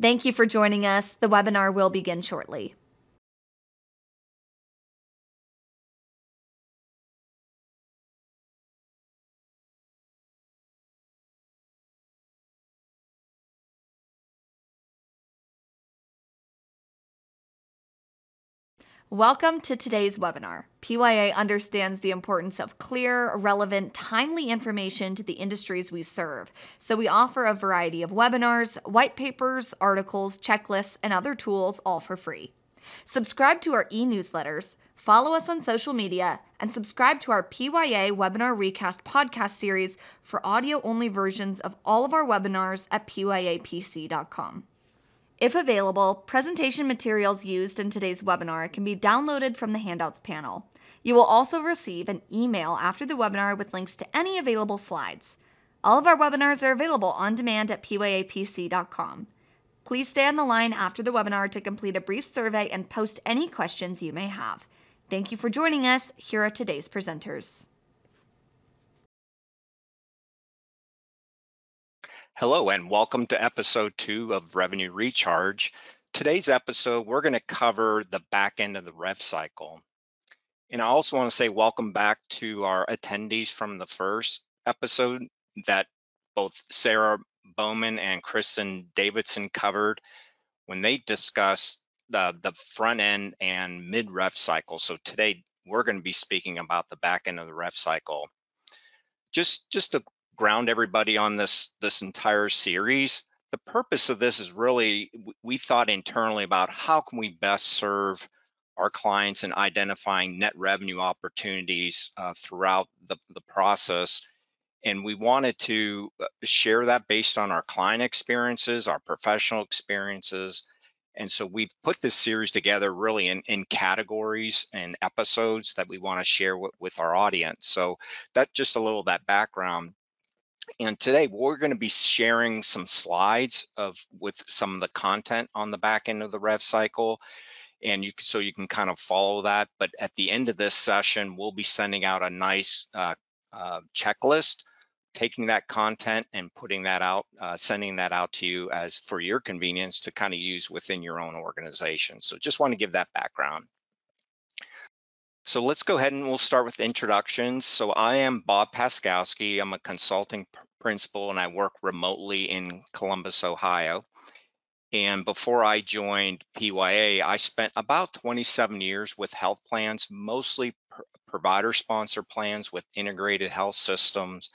Thank you for joining us. The webinar will begin shortly. Welcome to today's webinar. PYA understands the importance of clear, relevant, timely information to the industries we serve, so we offer a variety of webinars, white papers, articles, checklists, and other tools, all for free. Subscribe to our e-newsletters, follow us on social media, and subscribe to our PYA Webinar Recast podcast series for audio-only versions of all of our webinars at pyapc.com. If available, presentation materials used in today's webinar can be downloaded from the Handouts panel. You will also receive an email after the webinar with links to any available slides. All of our webinars are available on demand at pyapc.com. Please stay on the line after the webinar to complete a brief survey and post any questions you may have. Thank you for joining us. Here are today's presenters. Hello and welcome to episode 2 of Revenue Recharge. Today's episode, we're going to cover the back end of the rev cycle. And I also want to say welcome back to our attendees from the first episode that both Sarah Bowman and Kristen Davidson covered when they discussed the front end and mid rev cycle. So today we're going to be speaking about the back end of the rev cycle. Just to ground everybody on this entire series, the purpose of this is really, we thought internally about how can we best serve our clients in identifying net revenue opportunities throughout the process. And we wanted to share that based on our client experiences, our professional experiences. And so we've put this series together really in categories and episodes that we want to share with our audience. So that's just a little of that background. And today we're going to be sharing some slides with some of the content on the back end of the rev cycle, and so you can kind of follow that. But at the end of this session, we'll be sending out a nice checklist, taking that content and putting that out, sending that out to you as for your convenience to kind of use within your own organization. So just want to give that background. So let's go ahead and we'll start with introductions. So I am Bob Paskowski. I'm a consulting principal and I work remotely in Columbus, Ohio. And before I joined PYA, I spent about 27 years with health plans, mostly provider sponsor plans with integrated health systems,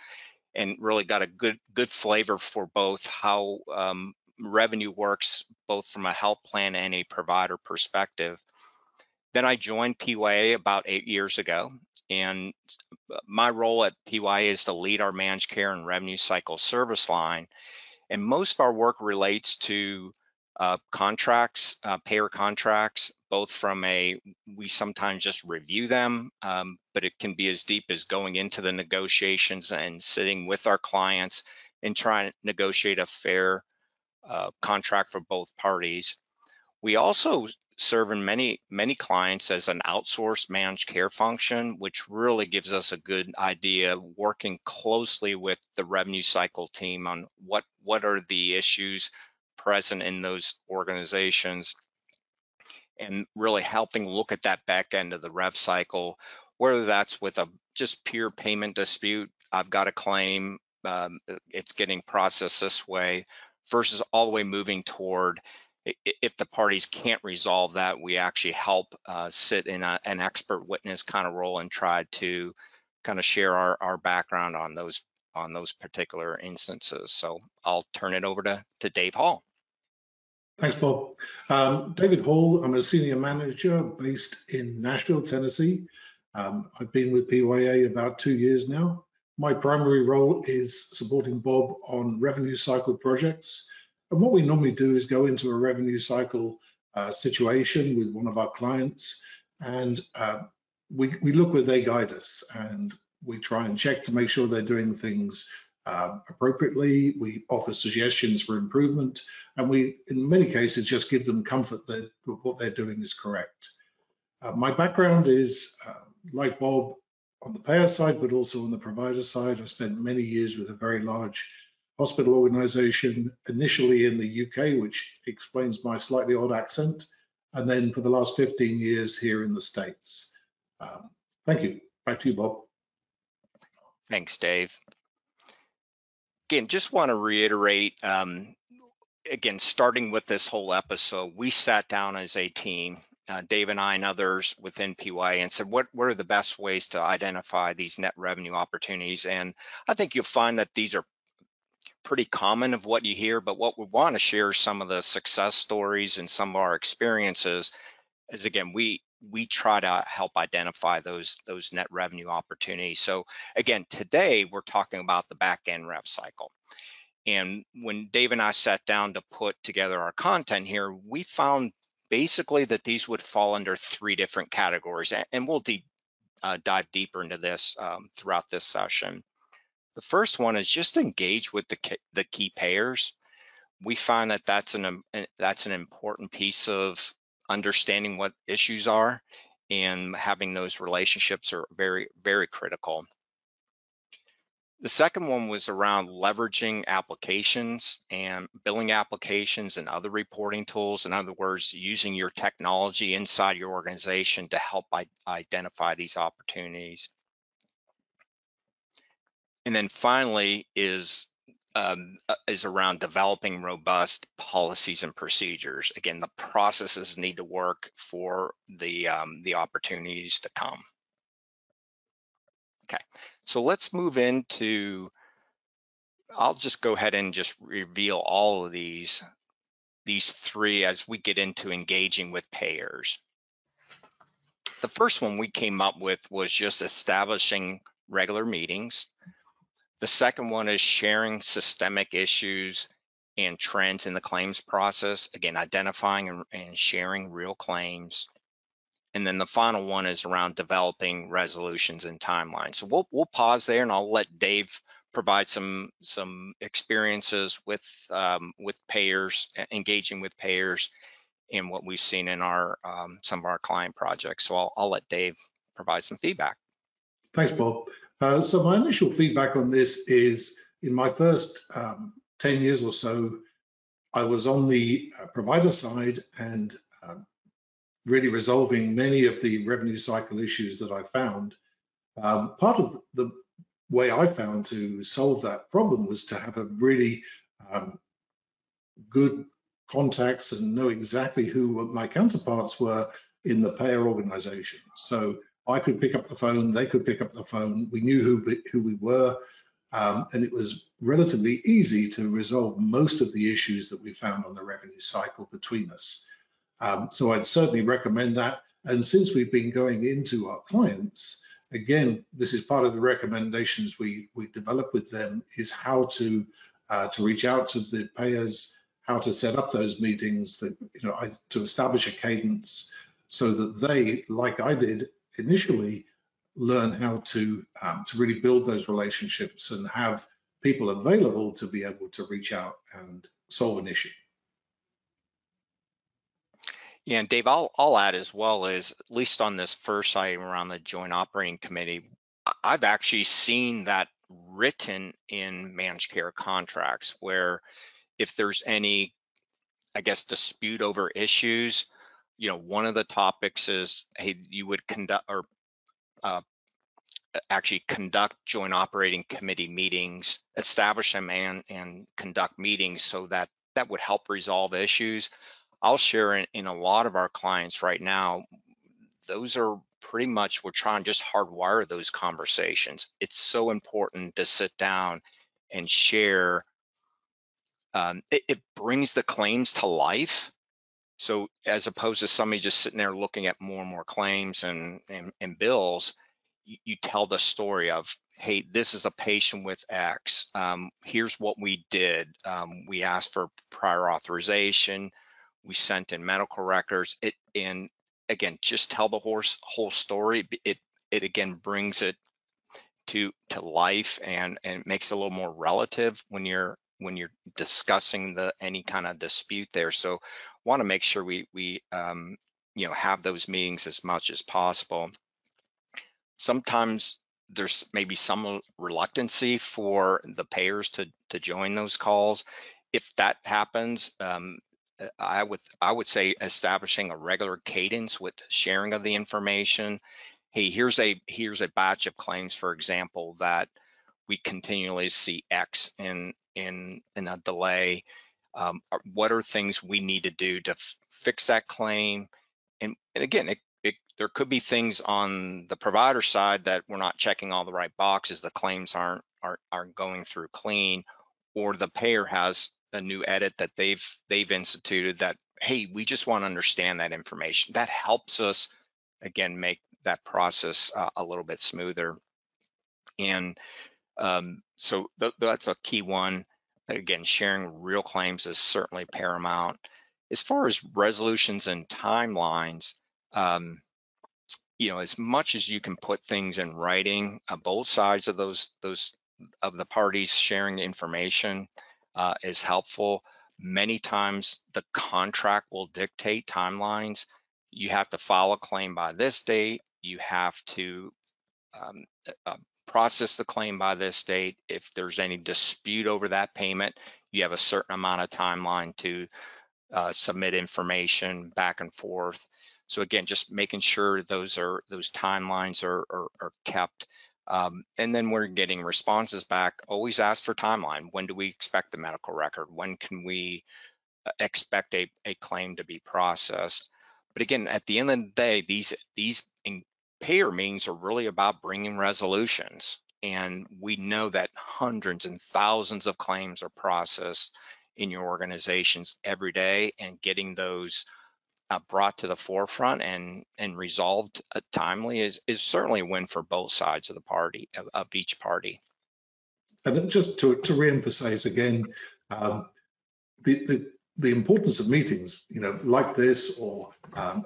and really got a good flavor for both how revenue works, both from a health plan and a provider perspective. Then I joined PYA about 8 years ago, and my role at PYA is to lead our managed care and revenue cycle service line. And most of our work relates to contracts, payer contracts, both from we sometimes just review them, but it can be as deep as going into the negotiations and sitting with our clients and trying to negotiate a fair contract for both parties. We also serve in many clients as an outsourced managed care function, which really gives us a good idea working closely with the revenue cycle team on what are the issues present in those organizations, and really helping look at that back end of the rev cycle, whether that's with a just pure payment dispute, I've got a claim, it's getting processed this way, versus all the way moving toward, if the parties can't resolve that, we actually help sit in an expert witness kind of role and try to kind of share our background on those particular instances. So I'll turn it over to Dave Hall. Thanks, Bob. David Hall, I'm a senior manager based in Nashville, Tennessee. I've been with PYA about 2 years now. My primary role is supporting Bob on revenue cycle projects. And what we normally do is go into a revenue cycle situation with one of our clients, and we look where they guide us, and we try and check to make sure they're doing things appropriately. We offer suggestions for improvement, and we, in many cases, just give them comfort that what they're doing is correct. My background is, like Bob, on the payer side, but also on the provider side. I spent many years with a very large hospital organization, initially in the UK, which explains my slightly odd accent, and then for the last 15 years here in the States. Thank you. Back to you, Bob. Thanks, Dave. Again, just want to reiterate, again, starting with this whole episode, we sat down as a team, Dave and I and others within PYA, and said, what are the best ways to identify these net revenue opportunities? And I think you'll find that these are pretty common of what you hear, but what we want to share some of the success stories and some of our experiences is, again, we try to help identify those net revenue opportunities. So again, today we're talking about the back end rev cycle. And when Dave and I sat down to put together our content here, we found basically that these would fall under 3 different categories, and we'll dive deeper into this throughout this session. The first one is just engage with the key payers. We find that that's an important piece of understanding what issues are, and having those relationships are very, very critical. The second one was around leveraging applications and billing applications and other reporting tools. In other words, using your technology inside your organization to help identify these opportunities. And then finally is around developing robust policies and procedures. Again, the processes need to work for the opportunities to come. Okay, so let's move into, I'll just go ahead and just reveal all of these 3 as we get into engaging with payers. The first one we came up with was just establishing regular meetings. The second one is sharing systemic issues and trends in the claims process. Again, identifying and sharing real claims. And then the final one is around developing resolutions and timelines. So we'll pause there, and I'll let Dave provide some experiences with payers, engaging with payers, and what we've seen in our some of our client projects. So I'll let Dave provide some feedback. Thanks, Bob. So my initial feedback on this is, in my first 10 years or so, I was on the provider side and really resolving many of the revenue cycle issues that I found. Part of the way I found to solve that problem was to have a really good contacts and know exactly who my counterparts were in the payer organization. So I could pick up the phone, they could pick up the phone, we knew who we were, and it was relatively easy to resolve most of the issues that we found on the revenue cycle between us. So I'd certainly recommend that. And since we've been going into our clients, again, this is part of the recommendations we develop with them, is how to reach out to the payers, how to set up those meetings, that, to establish a cadence so that they, like I did initially, learn how to really build those relationships and have people available to be able to reach out and solve an issue. Yeah, and Dave, I'll add as well, as at least on this first item around the joint operating committee, I've actually seen that written in managed care contracts, where if there's any, I guess, dispute over issues, one of the topics is, hey, you would conduct or actually conduct joint operating committee meetings, establish them and conduct meetings, so that would help resolve issues. I'll share in a lot of our clients right now, those are pretty much, we're trying to just hardwire those conversations. It's so important to sit down and share. It brings the claims to life. So as opposed to somebody just sitting there looking at more and more claims and bills, you tell the story of, hey, this is a patient with X. Here's what we did. We asked for prior authorization. We sent in medical records. And again, just tell the whole story. It again brings it to life and makes it a little more relative when you're discussing any kind of dispute there. So want to make sure we have those meetings as much as possible. Sometimes there's maybe some reluctancy for the payers to join those calls. If that happens, I would say establishing a regular cadence with sharing of the information. Hey, here's a batch of claims, for example, that we continually see X in a delay. What are things we need to do to fix that claim? And again, there could be things on the provider side that we're not checking all the right boxes. The claims aren't going through clean, or the payer has a new edit that they've instituted that, hey, we just want to understand that information. That helps us, again, make that process a little bit smoother. And so that's a key one. Again, sharing real claims is certainly paramount. As far as resolutions and timelines, as much as you can put things in writing, both sides of those of the parties sharing information is helpful. Many times the contract will dictate timelines. You have to file a claim by this date. You have to process the claim by this date. If there's any dispute over that payment, you have a certain amount of timeline to submit information back and forth. So again, just making sure those timelines are kept. And then we're getting responses back. Always ask for timeline. When do we expect the medical record? When can we expect a claim to be processed? But again, at the end of the day, these payer meetings are really about bringing resolutions. And we know that hundreds and thousands of claims are processed in your organizations every day, and getting those brought to the forefront and resolved timely is certainly a win for both sides of the party, of each party. And just to re-emphasize again, the importance of meetings, like this or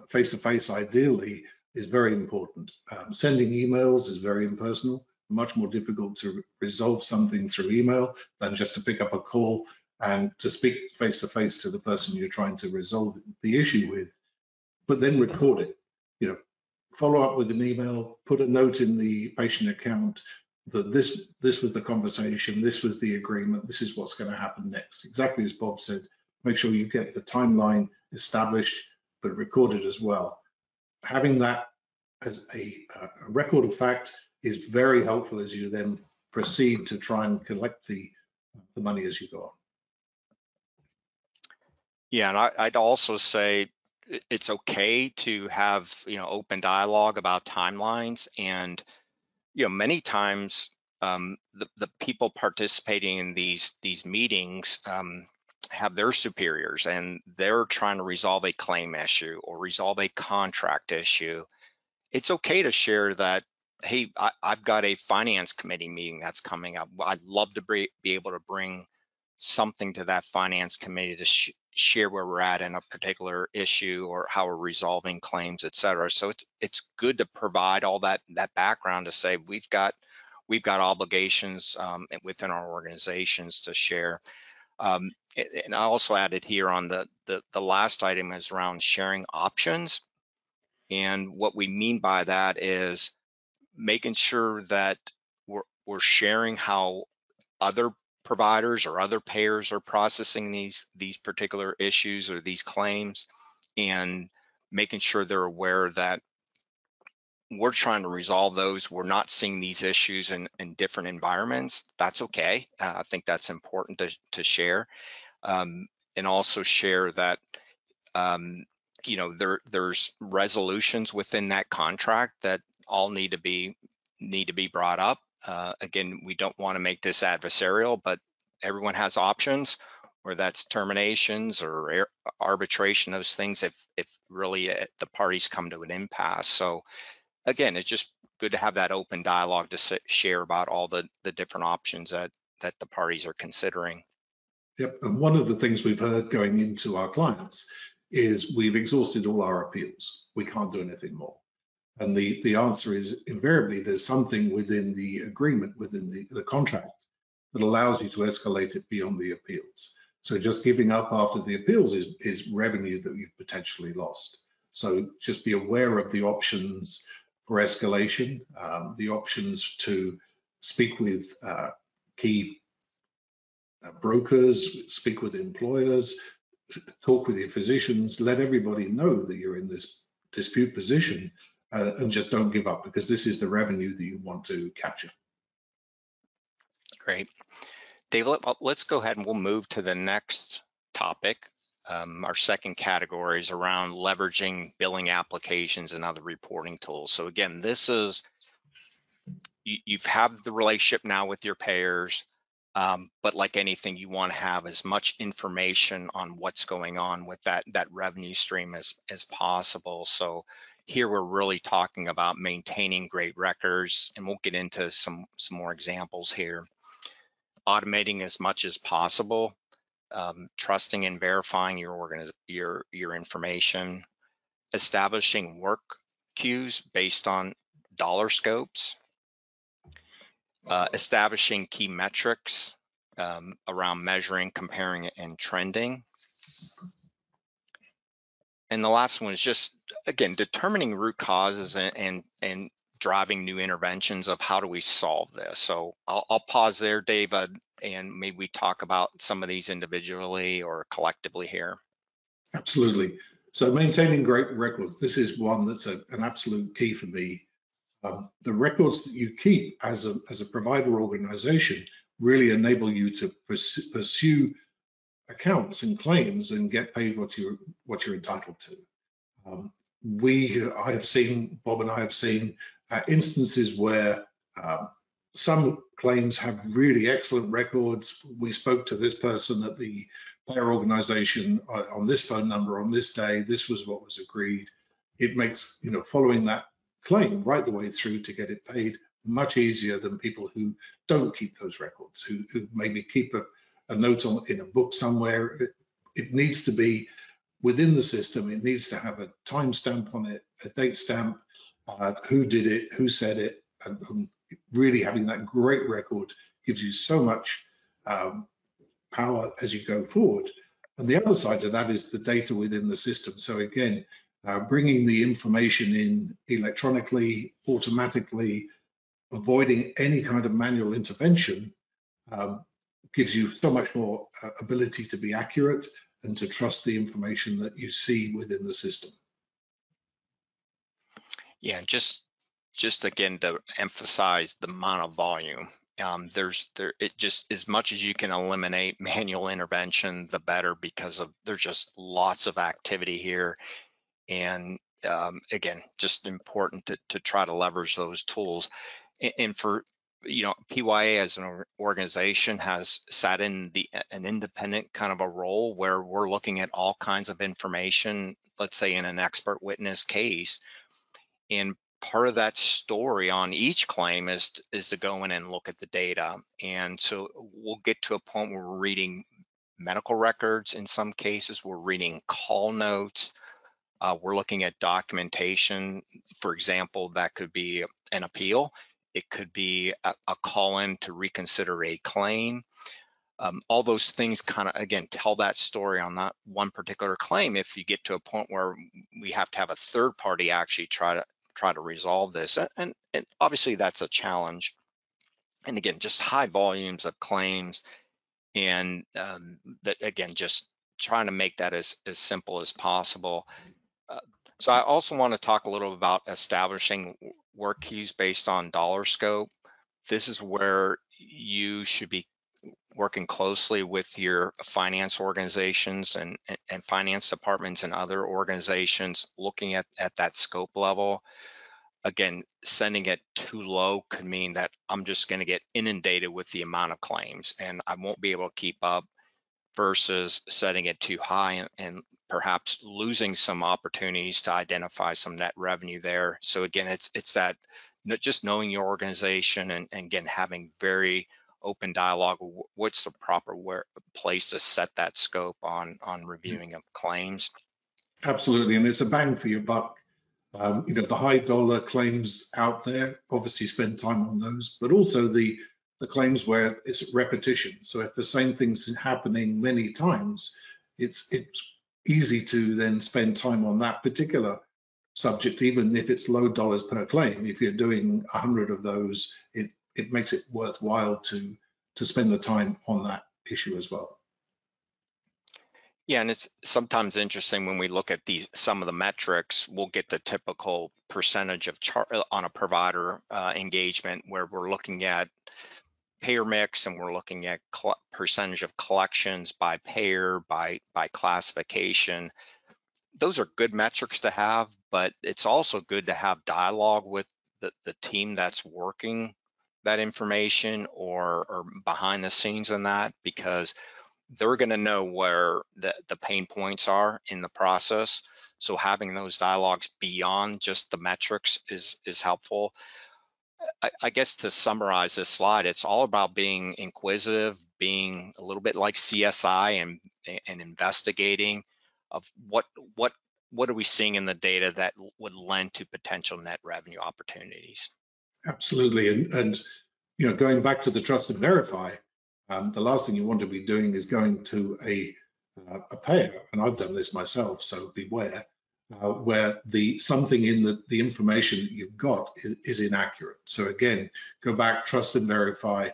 face-to-face ideally, is very important. Sending emails is very impersonal, much more difficult to resolve something through email than just to pick up a call and to speak face-to-face to the person you're trying to resolve the issue with, but then record it. Follow up with an email, put a note in the patient account that this was the conversation, this was the agreement, this is what's going to happen next. Exactly as Bob said, make sure you get the timeline established, but recorded as well. Having that as a record of fact is very helpful as you then proceed to try and collect the money as you go on. Yeah, and I'd also say it's okay to have open dialogue about timelines, and many times the people participating in these meetings have their superiors, and they're trying to resolve a claim issue or resolve a contract issue. It's okay to share that, hey, I've got a finance committee meeting that's coming up. I'd love to be able to bring something to that finance committee to share where we're at in a particular issue or how we're resolving claims, et cetera. So it's good to provide all that background to say we've got obligations within our organizations to share. And I also added here on the last item is around sharing options. And what we mean by that is making sure that we're sharing how other providers or other payers are processing these particular issues or these claims, and making sure they're aware that we're trying to resolve those. We're not seeing these issues in different environments. That's okay. I think that's important to share, and also share that there's resolutions within that contract that all need to be brought up. Again, we don't want to make this adversarial, but everyone has options, whether that's terminations or arbitration, those things, if really the parties come to an impasse. So again, it's just good to have that open dialogue to share about all the different options that the parties are considering. Yep, and one of the things we've heard going into our clients is we've exhausted all our appeals. We can't do anything more. And the answer is invariably there's something within the agreement, within the contract, that allows you to escalate it beyond the appeals. So just giving up after the appeals is revenue that you've potentially lost. So just be aware of the options for escalation, the options to speak with key brokers, speak with employers, talk with your physicians, let everybody know that you're in this dispute position, and just don't give up, because this is the revenue that you want to capture. Great. Dave, let's go ahead and we'll move to the next topic. Our second category is around leveraging billing applications and other reporting tools. So again, this is, you've have the relationship now with your payers, but like anything, you want to have as much information on what's going on with that revenue stream as possible. So here we're really talking about maintaining great records, and we'll get into some more examples here. Automating as much as possible, trusting and verifying your information, establishing work queues based on dollar scopes, establishing key metrics around measuring, comparing, and trending. And the last one is just, again, determining root causes and driving new interventions of how do we solve this. So I'll pause there, David, and maybe we talk about some of these individually or collectively here. Absolutely. So maintaining great records, this is one that's an absolute key for me. The records that you keep as a provider organization really enable you to pursue accounts and claims and get paid what you're entitled to. I have seen, Bob and I have seen instances where some claims have really excellent records. We spoke to this person at the payer organization on this phone number on this day. This was what was agreed. It makes, following that claim right the way through to get it paid much easier than people who don't keep those records, who maybe keep a note in a book somewhere. It needs to be within the system. It needs to have a timestamp on it, a date stamp, who did it, who said it, and really having that great record gives you so much power as you go forward. And the other side of that is the data within the system. So again, bringing the information in electronically, automatically, avoiding any kind of manual intervention gives you so much more ability to be accurate and to trust the information that you see within the system. Yeah, just again to emphasize the amount of volume. It just, as much as you can eliminate manual intervention, the better, because there's just lots of activity here. And again, just important to try to leverage those tools. And for, PYA as an organization has sat in an independent kind of a role where we're looking at all kinds of information, let's say in an expert witness case. And part of that story on each claim is to go in and look at the data. And so we'll get to a point where we're reading medical records. In some cases, we're reading call notes. We're looking at documentation. For example, that could be an appeal. It could be a call in to reconsider a claim. All those things kind of, again, tell that story on that one particular claim. If you get to a point where we have to have a third party actually try to resolve this, and obviously that's a challenge. And again, just high volumes of claims, and that, again, just trying to make that as simple as possible. So I also want to talk a little about establishing work queues based on dollar scope. This is where you should be working closely with your finance organizations and finance departments and other organizations, looking at that scope level. Again, sending it too low could mean that I'm just going to get inundated with the amount of claims and I won't be able to keep up, versus setting it too high and perhaps losing some opportunities to identify some net revenue there. So again, it's that just knowing your organization and again, having very open dialogue. What's the proper place to set that scope on reviewing of claims? Absolutely, and it's a bang for your buck. The high dollar claims out there, obviously spend time on those, but also the claims where it's repetition. So if the same thing's happening many times, it's easy to then spend time on that particular subject, even if it's low dollars per claim. If you're doing 100 of those, it makes it worthwhile to spend the time on that issue as well. Yeah, and it's sometimes interesting when we look at some of the metrics, we'll get the typical percentage of on a provider engagement where we're looking at payer mix and we're looking at percentage of collections by payer, by classification. Those are good metrics to have, but it's also good to have dialogue with the team that's working that information or behind the scenes in that, because they're going to know where the pain points are in the process. So having those dialogues beyond just the metrics is helpful. I guess to summarize this slide, it's all about being inquisitive, being a little bit like CSI and investigating of what are we seeing in the data that would lend to potential net revenue opportunities. Absolutely, and going back to the trust and verify, the last thing you want to be doing is going to a payer, and I've done this myself, so beware, where something in the information that you've got is inaccurate. So again, go back, trust and verify.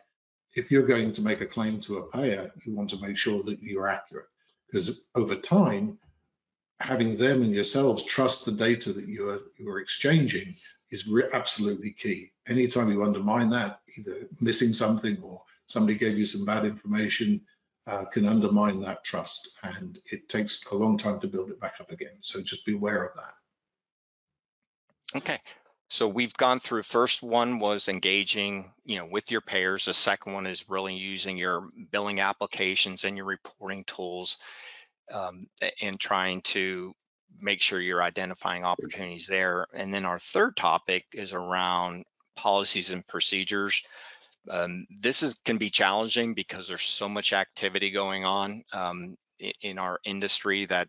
If you're going to make a claim to a payer, you want to make sure that you're accurate, because over time, having them and yourselves trust the data that you're exchanging is absolutely key. Anytime you undermine that, either missing something or somebody gave you some bad information, can undermine that trust, and it takes a long time to build it back up again. So just be aware of that. Okay, so we've gone through, first one was engaging, with your payers. The second one is really using your billing applications and your reporting tools, and trying to make sure you're identifying opportunities there. And then our third topic is around policies and procedures. This can be challenging because there's so much activity going on in our industry that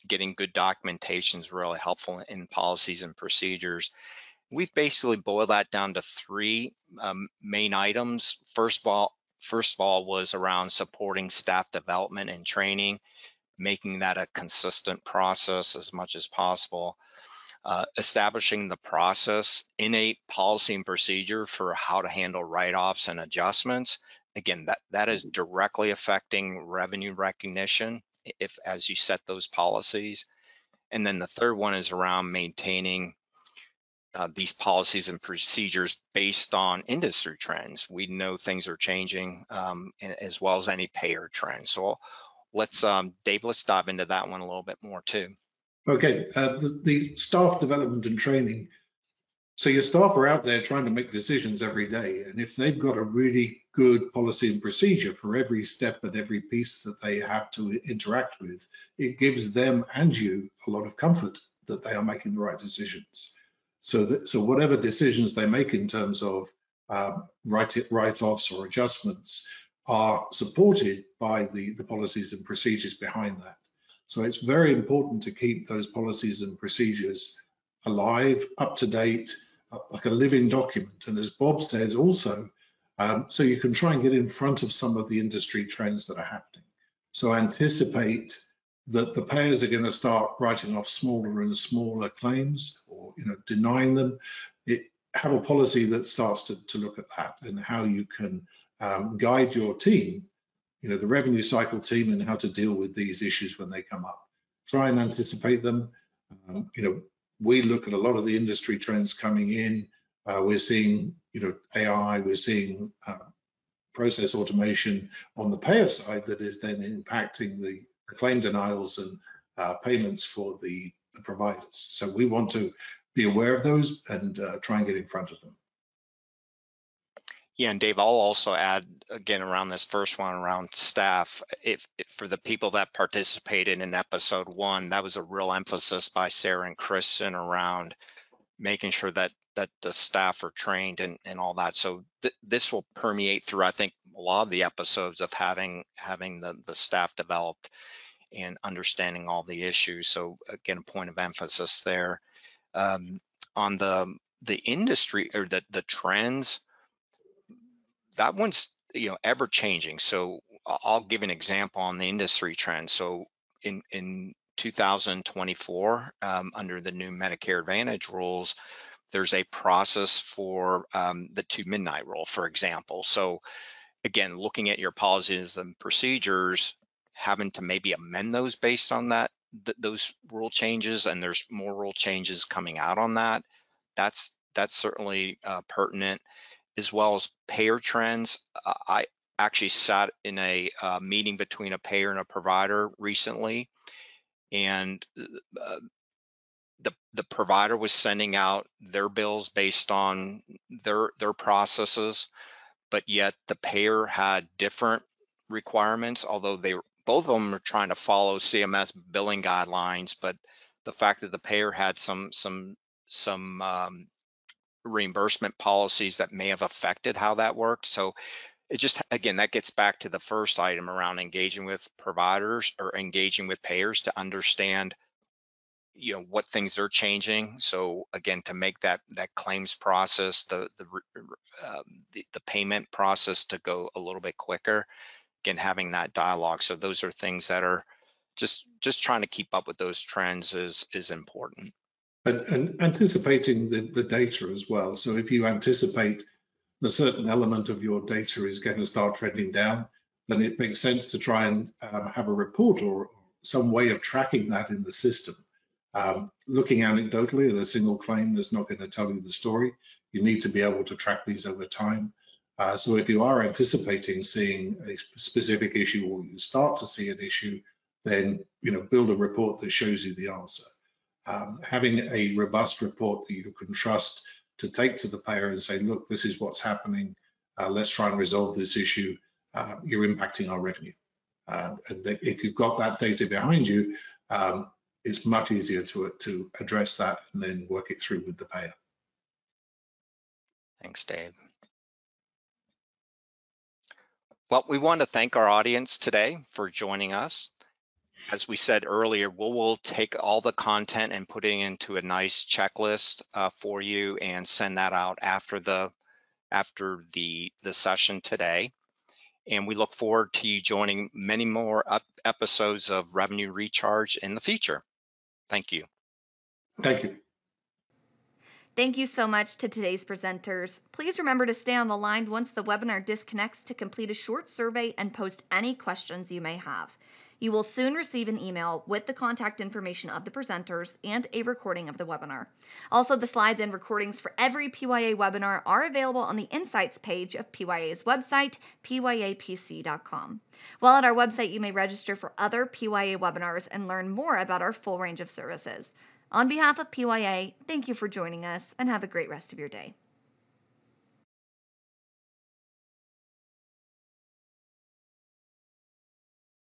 getting good documentation is really helpful in policies and procedures. We've basically boiled that down to three main items. First of all was around supporting staff development and training, making that a consistent process as much as possible. Establishing the process, innate policy and procedure for how to handle write-offs and adjustments. Again, that is directly affecting revenue recognition as you set those policies. And then the third one is around maintaining these policies and procedures based on industry trends. We know things are changing, as well as any payer trends. So Dave, let's dive into that one a little bit more too. Okay, the staff development and training. So your staff are out there trying to make decisions every day, and if they've got a really good policy and procedure for every step and every piece that they have to interact with, it gives them and you a lot of comfort that they are making the right decisions. So whatever decisions they make in terms of write-offs or adjustments are supported by the policies and procedures behind that. So it's very important to keep those policies and procedures alive, up to date, like a living document. And as Bob says also, so you can try and get in front of some of the industry trends that are happening. So anticipate that the payers are going to start writing off smaller and smaller claims, or denying them. Have a policy that starts to look at that and how you can guide your team, the revenue cycle team, and how to deal with these issues when they come up. Try and anticipate them. We look at a lot of the industry trends coming in. We're seeing, AI, we're seeing process automation on the payer side that is then impacting the claim denials and payments for the providers. So we want to be aware of those and try and get in front of them. Yeah, and Dave, I'll also add again around this first one around staff. If for the people that participated in episode 1, that was a real emphasis by Sarah and Kristen around making sure that the staff are trained and all that. So this will permeate through, I think, a lot of the episodes of having the staff developed and understanding all the issues. So again, a point of emphasis there. On the industry or the trends, that one's ever changing. So I'll give an example on the industry trend. So in 2024, under the new Medicare Advantage rules, there's a process for the 2 midnight rule, for example. So again, looking at your policies and procedures, having to maybe amend those based on those rule changes, and there's more rule changes coming out on that. That's certainly pertinent, as well as payer trends. I actually sat in a meeting between a payer and a provider recently, and the provider was sending out their bills based on their processes, but yet the payer had different requirements, although both of them are trying to follow CMS billing guidelines. But the fact that the payer had some reimbursement policies that may have affected how that worked. So it just, again, that gets back to the first item around engaging with providers or engaging with payers to understand, what things are changing. So again, to make that claims process, the payment process to go a little bit quicker, again, having that dialogue. So those are things that are just trying to keep up with those trends is important. And anticipating the data as well. So if you anticipate the certain element of your data is going to start trending down, then it makes sense to try and have a report or some way of tracking that in the system. Looking anecdotally at a single claim that's not going to tell you the story. You need to be able to track these over time. So if you are anticipating seeing a specific issue, or you start to see an issue, then build a report that shows you the answer. Having a robust report that you can trust to take to the payer and say, look, this is what's happening. Let's try and resolve this issue. You're impacting our revenue. And if you've got that data behind you, it's much easier to address that and then work it through with the payer. Thanks, Dave. Well, we want to thank our audience today for joining us. As we said earlier, we'll take all the content and put it into a nice checklist for you and send that out after the session today. And we look forward to you joining many more episodes of Revenue Recharge in the future. Thank you. Thank you. Thank you so much to today's presenters. Please remember to stay on the line once the webinar disconnects to complete a short survey and post any questions you may have. You will soon receive an email with the contact information of the presenters and a recording of the webinar. Also, the slides and recordings for every PYA webinar are available on the Insights page of PYA's website, pyapc.com. While at our website, you may register for other PYA webinars and learn more about our full range of services. On behalf of PYA, thank you for joining us and have a great rest of your day.